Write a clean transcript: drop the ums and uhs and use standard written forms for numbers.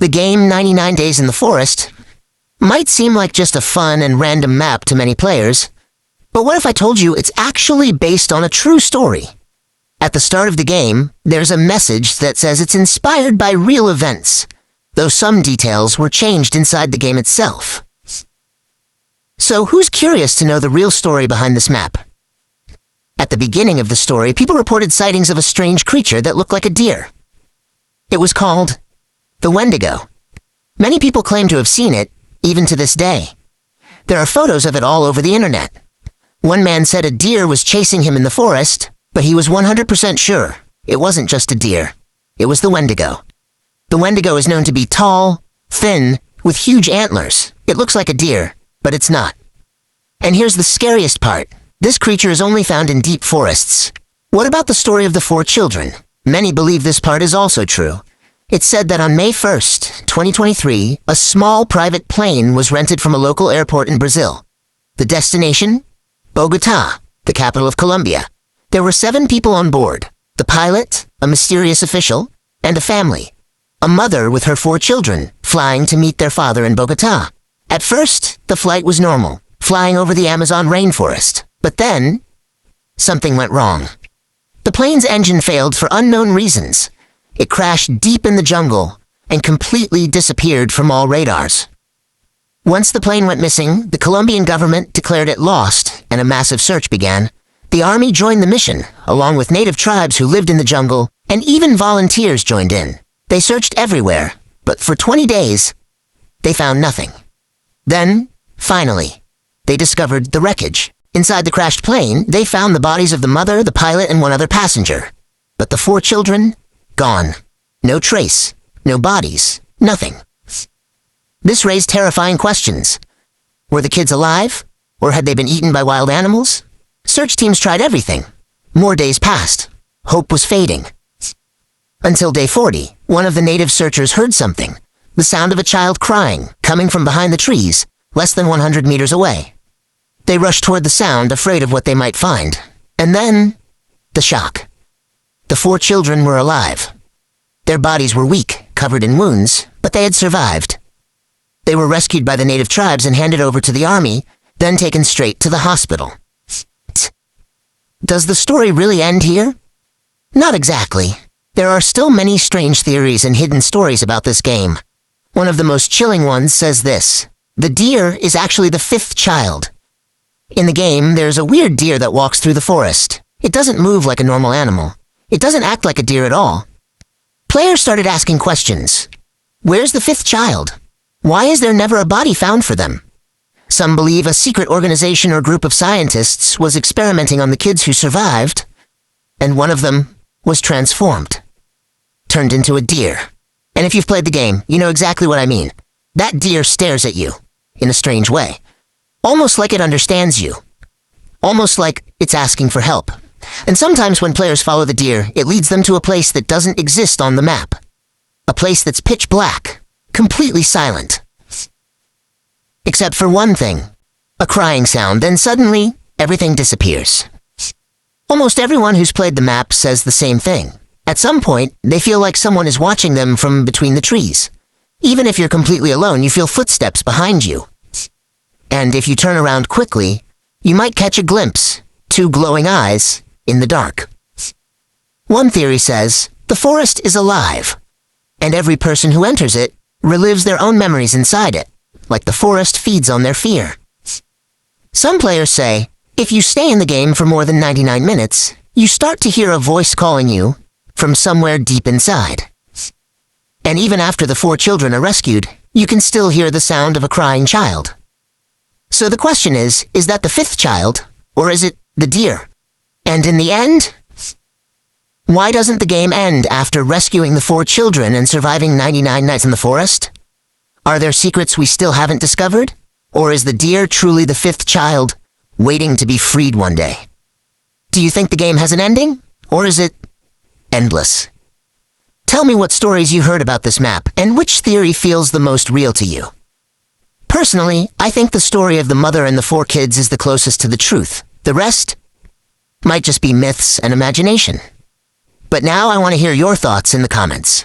The game 99 Days in the Forest might seem like just a fun and random map to many players, but what if I told you it's actually based on a true story? At the start of the game, there's a message that says it's inspired by real events, though some details were changed inside the game itself. So who's curious to know the real story behind this map? At the beginning of the story, people reported sightings of a strange creature that looked like a deer. It was called the Wendigo. Many people claim to have seen it, even to this day. There are photos of it all over the internet. One man said a deer was chasing him in the forest, but he was 100% sure it wasn't just a deer. It was the Wendigo. The Wendigo is known to be tall, thin, with huge antlers. It looks like a deer, but it's not. And here's the scariest part. This creature is only found in deep forests. What about the story of the 4 children? Many believe this part is also true. It's said that on May 1st, 2023, a small private plane was rented from a local airport in Brazil. The destination? Bogotá, the capital of Colombia. There were 7 people on board. The pilot, a mysterious official, and a family. A mother with her 4 children, flying to meet their father in Bogotá. At first, the flight was normal, flying over the Amazon rainforest. But then, something went wrong. The plane's engine failed for unknown reasons. It crashed deep in the jungle and completely disappeared from all radars. Once the plane went missing, the Colombian government declared it lost and a massive search began. The army joined the mission, along with native tribes who lived in the jungle, and even volunteers joined in. They searched everywhere, but for 20 days, they found nothing. Then, finally, they discovered the wreckage. Inside the crashed plane, they found the bodies of the mother, the pilot, and 1 other passenger. But the 4 children? Gone. No trace. No bodies. Nothing. This raised terrifying questions. Were the kids alive? Or had they been eaten by wild animals? Search teams tried everything. More days passed. Hope was fading. Until day 40, one of the native searchers heard something. The sound of a child crying, coming from behind the trees, less than 100 meters away. They rushed toward the sound, afraid of what they might find. And then, the shock. The 4 children were alive. Their bodies were weak, covered in wounds, but they had survived. They were rescued by the native tribes and handed over to the army, then taken straight to the hospital. Does the story really end here? Not exactly. There are still many strange theories and hidden stories about this game. One of the most chilling ones says this: the deer is actually the 5th child. In the game, there's a weird deer that walks through the forest. It doesn't move like a normal animal. It doesn't act like a deer at all. Players started asking questions. Where's the 5th child? Why is there never a body found for them? Some believe a secret organization or group of scientists was experimenting on the kids who survived, and one of them was transformed. Turned into a deer. And if you've played the game, you know exactly what I mean. That deer stares at you, in a strange way. Almost like it understands you. Almost like it's asking for help. And sometimes when players follow the deer, it leads them to a place that doesn't exist on the map. A place that's pitch black, completely silent. Except for one thing. A crying sound, then suddenly, everything disappears. Almost everyone who's played the map says the same thing. At some point, they feel like someone is watching them from between the trees. Even if you're completely alone, you feel footsteps behind you. And if you turn around quickly, you might catch a glimpse, 2 glowing eyes, in the dark. One theory says, the forest is alive, and every person who enters it relives their own memories inside it, like the forest feeds on their fear. Some players say, if you stay in the game for more than 99 minutes, you start to hear a voice calling you from somewhere deep inside. And even after the 4 children are rescued, you can still hear the sound of a crying child. So the question is that the 5th child, or is it the deer? And in the end, why doesn't the game end after rescuing the 4 children and surviving 99 nights in the forest? Are there secrets we still haven't discovered? Or is the deer truly the 5th child, waiting to be freed one day? Do you think the game has an ending? Or is it endless? Tell me what stories you heard about this map, and which theory feels the most real to you. Personally, I think the story of the mother and the 4 kids is the closest to the truth. The rest might just be myths and imagination. But now I want to hear your thoughts in the comments.